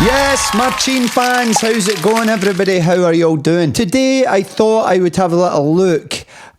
Yes, Marcin fans, how's it going everybody? How are you all doing? Today I thought I would have a little look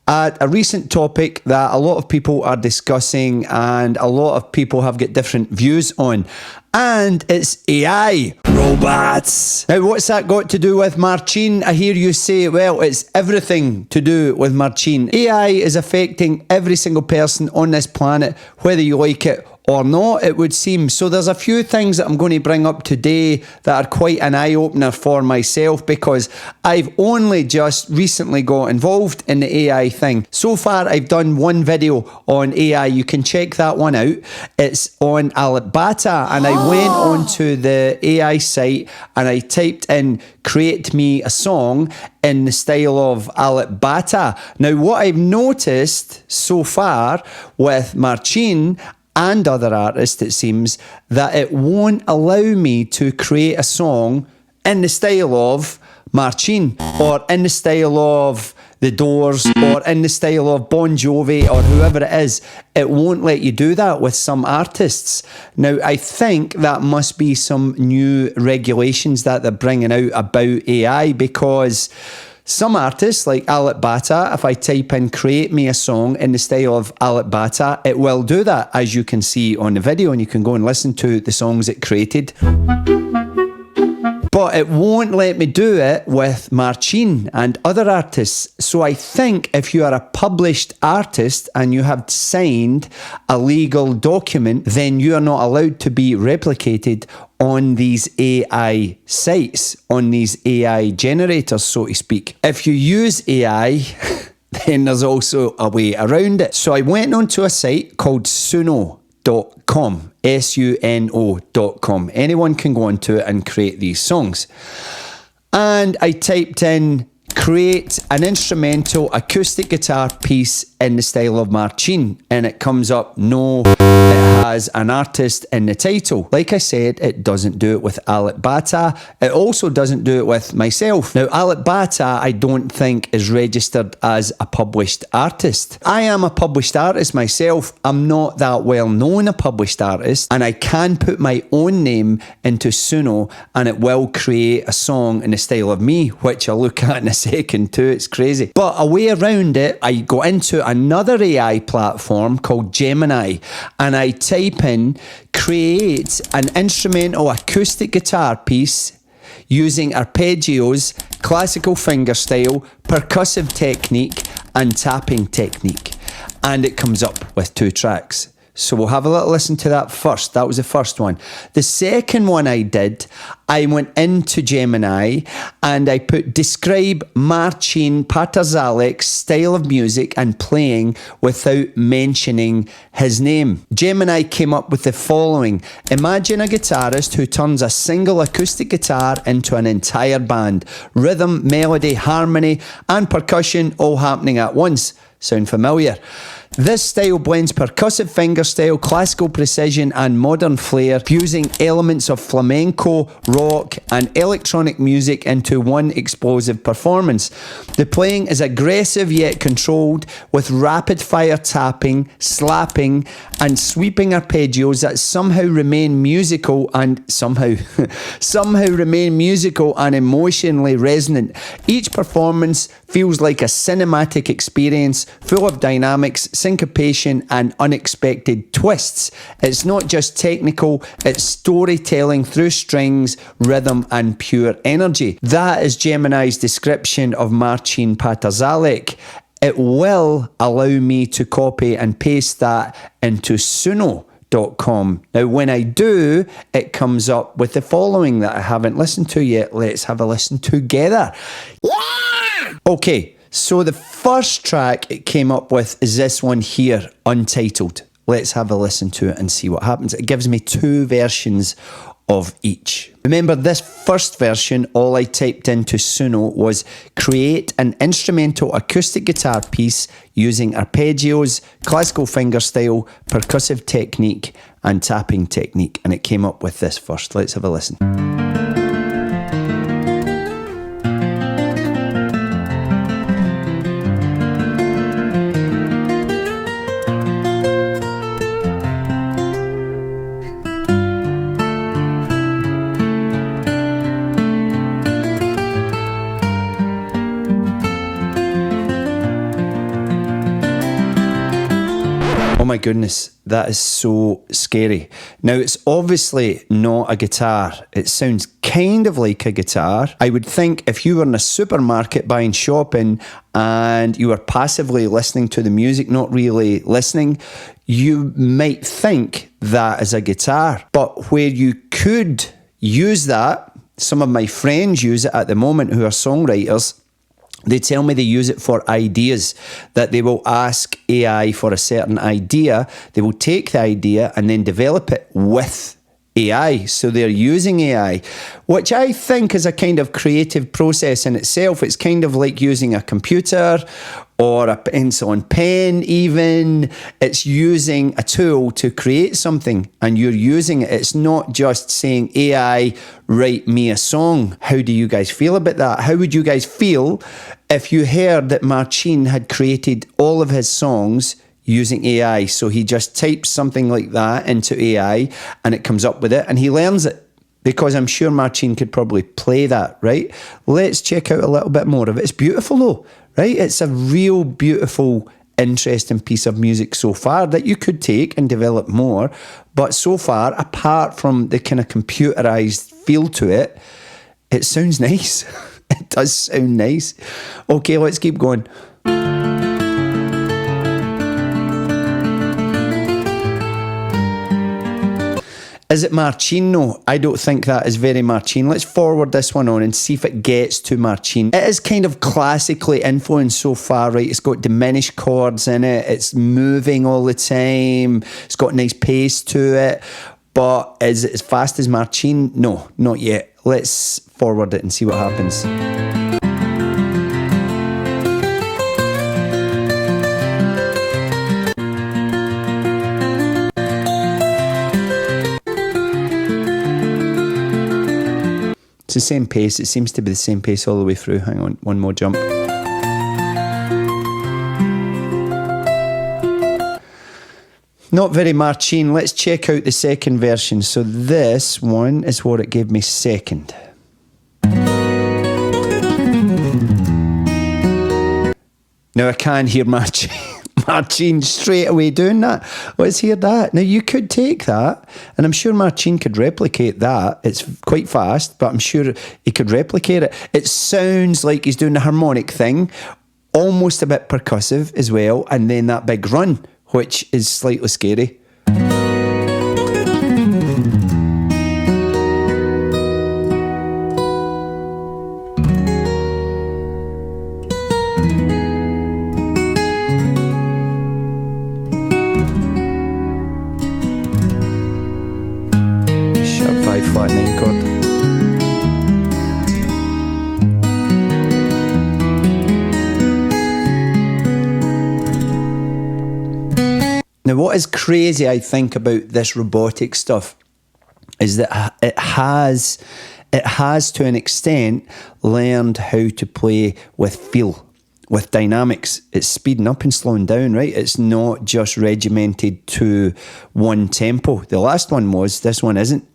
at a recent topic that a lot of people are discussing and a lot of people have got different views on. And it's AI, robots. Now, what's that got to do with Marcin? I hear you say, well, it's everything to do with Marcin. AI is affecting every single person on this planet, whether you like it or not, it would seem. So there's a few things that I'm going to bring up today that are quite an eye-opener for myself because I've only just recently got involved in the AI thing. So far, I've done one video on AI. You can check that one out. It's on R.O.B.O.T, and I went onto the AI site and I typed in create me a song in the style of R.O.B.O.T. Now, what I've noticed so far with Marcin and other artists, it seems, that it won't allow me to create a song in the style of Marcin or in the style of The Doors or in the style of Bon Jovi or whoever it is. It won't let you do that with some artists. Now, I think that must be some new regulations that they're bringing out about AI because some artists like R.O.B.O.T, if I type in create me a song in the style of R.O.B.O.T, it will do that, as you can see on the video, and you can go and listen to the songs it created. But it won't let me do it with Marcin and other artists. So I think if you are a published artist and you have signed a legal document, then you are not allowed to be replicated on these AI sites, on these AI generators, so to speak. If you use AI, then there's also a way around it. So I went onto a site called Suno.com, Suno.com. Anyone can go onto it and create these songs. And I typed in create an instrumental acoustic guitar piece in the style of Marcin, and it comes up no, it has an artist in the title. Like I said, it doesn't do it with R.O.B.O.T. It also doesn't do it with myself. Now, R.O.B.O.T, I don't think is registered as a published artist. I am a published artist myself. I'm not that well known a published artist, and I can put my own name into Suno and it will create a song in the style of me, which I'll look at in a second too. It's crazy. But a way around it, I go into another AI platform called Gemini and I type in create an instrumental acoustic guitar piece using arpeggios, classical fingerstyle, percussive technique and tapping technique, and it comes up with 2 tracks. So we'll have a little listen to that first. That was the first one. The second one I did, I went into Gemini and I put describe Marcin Patazalek's style of music and playing without mentioning his name. Gemini came up with the following. Imagine a guitarist who turns a single acoustic guitar into an entire band. Rhythm, melody, harmony and percussion all happening at once. Sound familiar? This style blends percussive fingerstyle, classical precision and modern flair, fusing elements of flamenco, rock and electronic music into one explosive performance. The playing is aggressive yet controlled, with rapid fire tapping, slapping and sweeping arpeggios that somehow remain musical and emotionally resonant. Each performance feels like a cinematic experience full of dynamics, syncopation and unexpected twists. It's not just technical, it's storytelling through strings, rhythm and pure energy. That is Gemini's description of Marcin Patazalek. It will allow me to copy and paste that into Suno.com. Now when I do, it comes up with the following that I haven't listened to yet. Let's have a listen together. Yeah! Okay. So the first track it came up with is this one here, Untitled. Let's have a listen to it and see what happens. It gives me 2 versions of each. Remember, this first version, all I typed into Suno was create an instrumental acoustic guitar piece using arpeggios, classical fingerstyle, percussive technique and tapping technique. And it came up with this first. Let's have a listen. my goodness, that is so scary. Now, it's obviously not a guitar. It sounds kind of like a guitar. I would think if you were in a supermarket buying shopping and you were passively listening to the music, not really listening, you might think that is a guitar. But where you could use that, some of my friends use it at the moment who are songwriters. They tell me they use it for ideas, that they will ask AI for a certain idea. They will take the idea and then develop it with AI. So they're using AI, which I think is a kind of creative process in itself. It's kind of like using a computer or a pencil and pen even. It's using a tool to create something and you're using it. It's not just saying, AI, write me a song. How do you guys feel about that? How would you guys feel if you heard that Marcin had created all of his songs using AI? So he just types something like that into AI and it comes up with it and he learns it. Because I'm sure Marcin could probably play that, right? Let's check out a little bit more of it. It's beautiful though, right? It's a real beautiful, interesting piece of music so far that you could take and develop more. But so far, apart from the kind of computerized feel to it, it sounds nice. It does sound nice. Okay, let's keep going. Is it Marcin? No, I don't think that is very Marcin. Let's forward this one on and see if it gets to Marcin. It is kind of classically influenced so far, right? It's got diminished chords in it. It's moving all the time. It's got nice pace to it. But is it as fast as Marcin? No, not yet. Let's forward it and see what happens. It's the same pace. It seems to be the same pace all the way through. Hang on, one more jump. Not very Marcin. Let's check out the second version. So this one is what it gave me second. Now I can hear Marcin. Marcin straight away doing that. Let's hear that. Now you could take that, and I'm sure Marcin could replicate that. It's quite fast, but I'm sure he could replicate it. It sounds like he's doing the harmonic thing, almost a bit percussive as well, and then that big run, which is slightly scary. Flat 9 chord. Now what is crazy I think about this robotic stuff is that it has to an extent learned how to play with feel, with dynamics. It's speeding up and slowing down, right? It's not just regimented to one tempo. The last one was, this one isn't.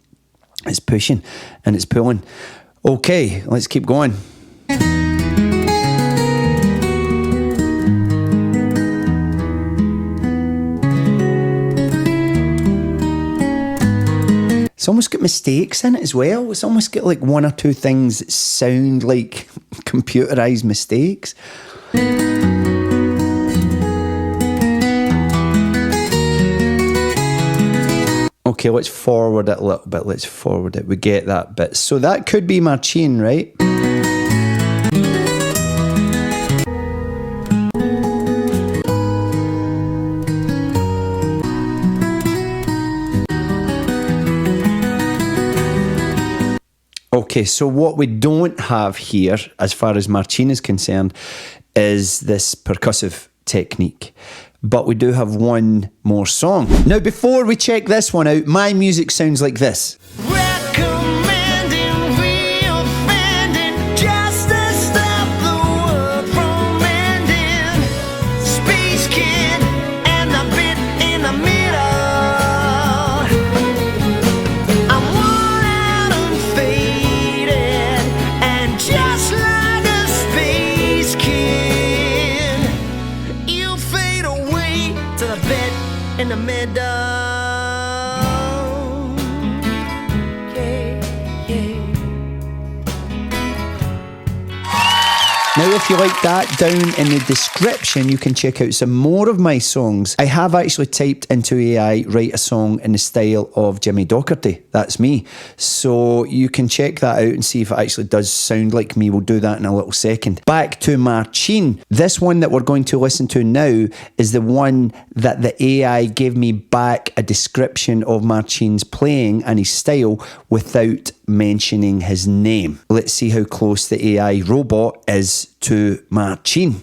It's pushing and it's pulling. Okay, let's keep going. It's almost got mistakes in it as well. It's almost got like one or two things that sound like computerized mistakes. Okay, let's forward it a little bit. Let's forward it. We get that bit. So that could be Marcin, right? Okay, so what we don't have here, as far as Marcin is concerned, is this percussive technique. But we do have one more song. Now, before we check this one out, my music sounds like this. in the middle. Now, if you like that, down in the description, you can check out some more of my songs. I have actually typed into AI, write a song in the style of Jimmy Docherty. That's me. So you can check that out and see if it actually does sound like me. We'll do that in a little second. Back to Marcin. This one that we're going to listen to now is the one that the AI gave me back a description of Marcin's playing and his style without mentioning his name. Let's see how close the AI robot is to Marcin.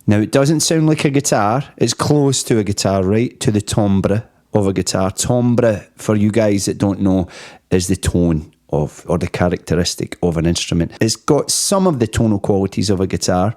Now, it doesn't sound like a guitar. It's close to a guitar, right? To the timbre of a guitar. Timbre, for you guys that don't know, is the tone of, or the characteristic of an instrument. It's got some of the tonal qualities of a guitar.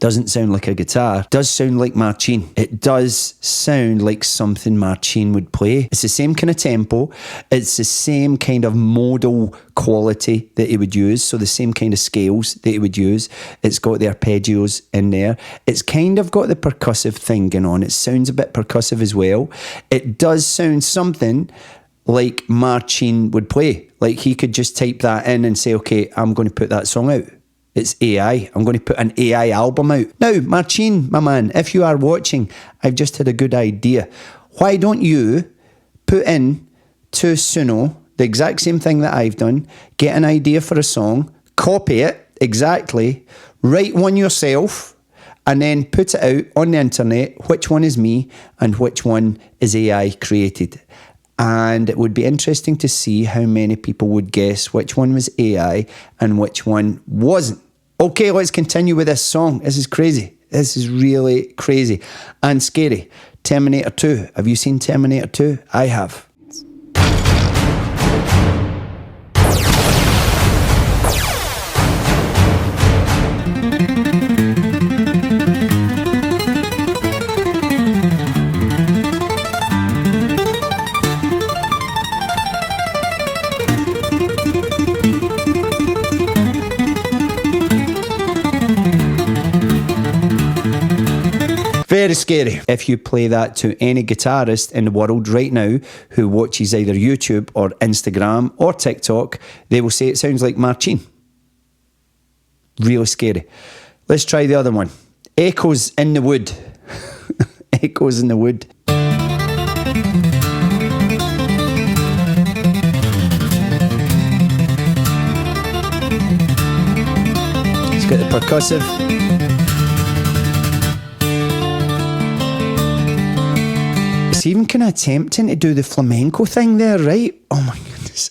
Doesn't sound like a guitar. Does sound like Marcin. It does sound like something Marcin would play. It's the same kind of tempo. It's the same kind of modal quality that he would use. So the same kind of scales that he would use. It's got the arpeggios in there. It's kind of got the percussive thing going on. It sounds a bit percussive as well. It does sound something like Marcin would play. Like he could just type that in and say, okay, I'm going to put that song out. It's AI. I'm going to put an AI album out. Now, Marcin, my man, if you are watching, I've just had a good idea. Why don't you put in to Suno the exact same thing that I've done, get an idea for a song, copy it exactly, write one yourself, and then put it out on the internet, which one is me and which one is AI created. And it would be interesting to see how many people would guess which one was AI and which one wasn't. Okay, let's continue with this song. This is crazy. This is really crazy and scary. Terminator 2. Have you seen Terminator 2? I have. Very scary. If you play that to any guitarist in the world right now who watches either YouTube or Instagram or TikTok, they will say it sounds like Marcin. Really scary. Let's try the other one. Echoes in the Wood. Echoes in the Wood. It's got the percussive. It's even kind of attempting to do the flamenco thing there, right? Oh my goodness.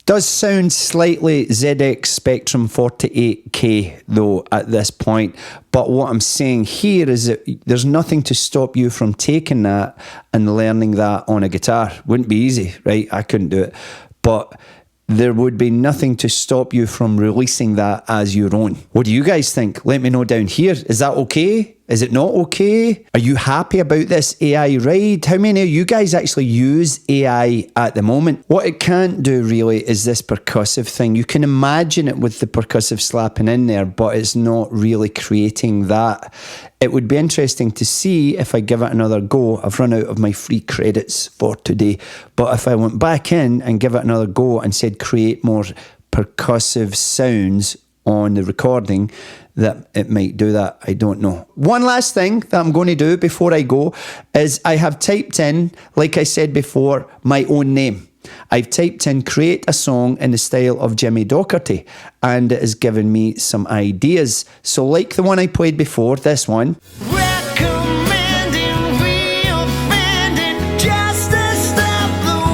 Does sound slightly ZX Spectrum 48K though at this point, but what I'm saying here is that there's nothing to stop you from taking that and learning that on a guitar. Wouldn't be easy, right? I couldn't do it, but there would be nothing to stop you from releasing that as your own. What do you guys think? Let me know down here. Is that okay? Is it not okay? Are you happy about this AI ride? How many of you guys actually use AI at the moment? What it can't do really is this percussive thing. You can imagine it with the percussive slapping in there, but it's not really creating that. It would be interesting to see if I give it another go. I've run out of my free credits for today, but if I went back in and give it another go and said create more percussive sounds on the recording, that it might do that. I don't know. One last thing that I'm going to do before I go is I have typed in, like I said before, my own name. I've typed in create a song in the style of Jimmy Docherty, and it has given me some ideas. So like the one I played before, this one. Recommending, reoffending, just to stop the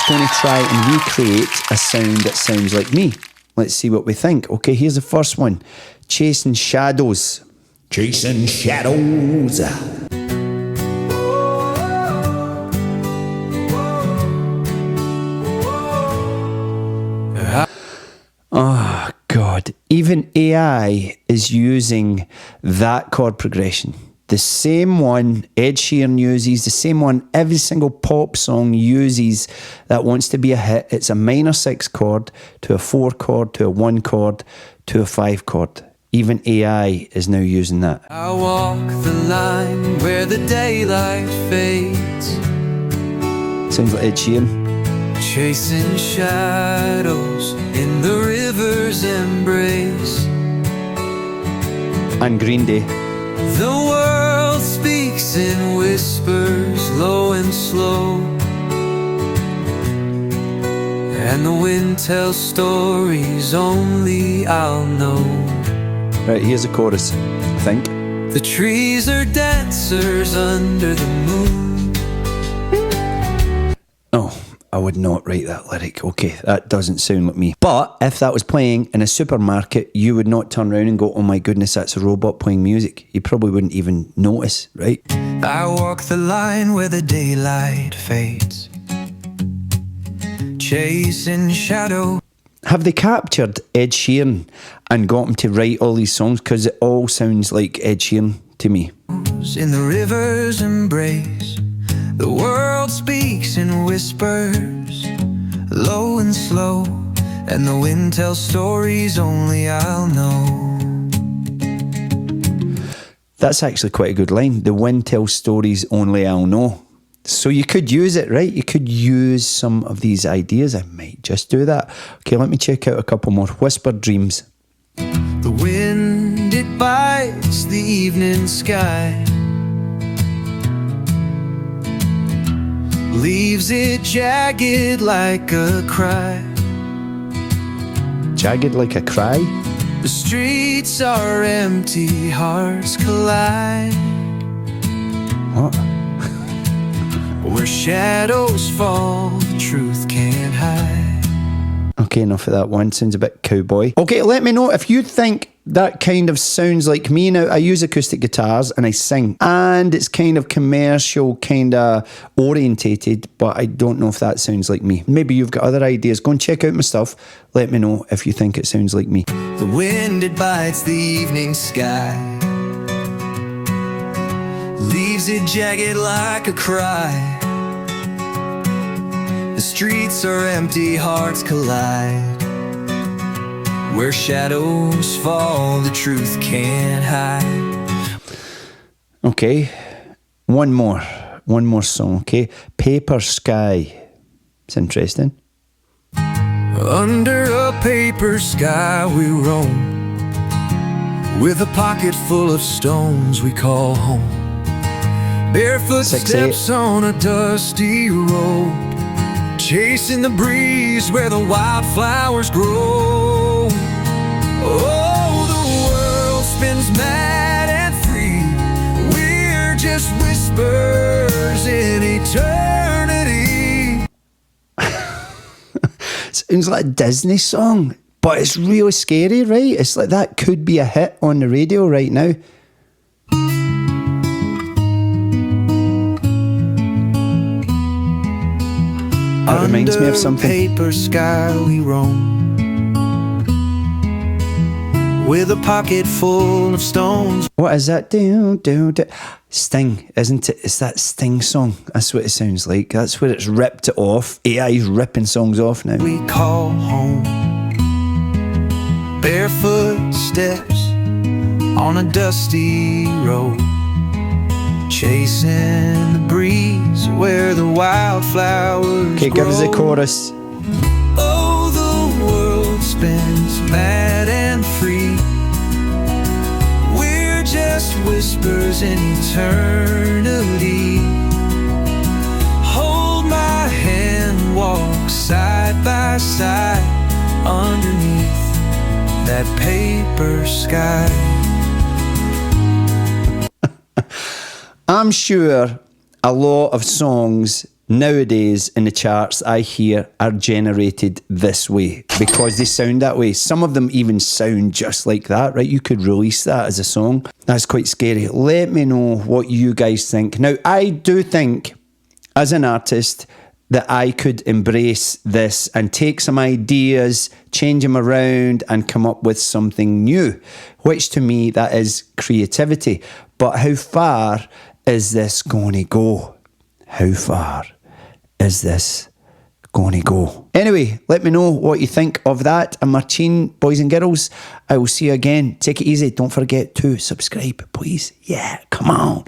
just going to try and recreate a sound that sounds like me. Let's see what we think. Okay, here's the first one. Chasing Shadows. Chasing Shadows. Oh, God. Even AI is using that chord progression. The same one Ed Sheeran uses, the same one every single pop song uses that wants to be a hit. It's a minor 6 chord to a 4 chord to a 1 chord to a 5 chord. Even AI is now using that. I walk the line where the daylight fades. Sounds like Ed Sheeran. Chasing shadows in the river's embrace. And Green Day. The world speaks in whispers, low and slow, and the wind tells stories only I'll know. Right, here's a chorus, I think. The trees are dancers under the moon. Oh, I would not write that lyric. Okay, that doesn't sound like me. But if that was playing in a supermarket, you would not turn around and go, oh my goodness, that's a robot playing music. You probably wouldn't even notice, right? I walk the line where the daylight fades. Chasing shadow. Have they captured Ed Sheeran and got him to write all these songs? Because it all sounds like Ed Sheeran to me. In the river's embrace, the world speaks in whispers, low and slow, and the wind tells stories only I'll know. That's actually quite a good line. The wind tells stories only I'll know. So you could use it, right? You could use some of these ideas. I might just do that. Okay, let me check out a couple more. Whispered Dreams. The wind, it bites the evening sky, leaves it jagged like a cry. Jagged like a cry? The streets are empty, hearts collide. What? Where shadows fall, the truth can't hide. Okay, enough of that one. Sounds a bit cowboy. Okay, let me know if you think that kind of sounds like me. Now, I use acoustic guitars and I sing, and it's kind of commercial, kind of orientated, but I don't know if that sounds like me. Maybe you've got other ideas. Go and check out my stuff. Let me know if you think it sounds like me. The wind, it bites the evening sky, leaves it jagged like a cry. The streets are empty, hearts collide. Where shadows fall, the truth can't hide. Okay, one more song, okay? Paper Sky. It's interesting. Under a paper sky we roam, with a pocket full of stones we call home. Barefoot steps on a dusty road, chasing the breeze where the wildflowers grow. Oh, the world spins mad and free. We're just whispers in eternity. Sounds like a Disney song, but it's really scary, right? It's like that could be a hit on the radio right now. That reminds me of something. Under a paper sky we roam, with a pocket full of stones. What is that? Sting, isn't it? It's that Sting song. That's what it sounds like. That's where it's ripped it off. AI's ripping songs off now. We call home. Barefoot steps on a dusty road, chasing the breeze where the wildflowers Okay, give us the chorus. Oh, the world spins mad and free. We're just whispers in eternity. Hold my hand, walk side by side underneath that paper sky. I'm sure a lot of songs nowadays in the charts I hear are generated this way because they sound that way. Some of them even sound just like that, right? You could release that as a song. That's quite scary. Let me know what you guys think. Now, I do think as an artist that I could embrace this and take some ideas, change them around and come up with something new, which to me, that is creativity. But how far is this going to go? How far is this going to go? Anyway, let me know what you think of that. And Marcin, boys and girls, I will see you again. Take it easy. Don't forget to subscribe, please. Yeah, come on.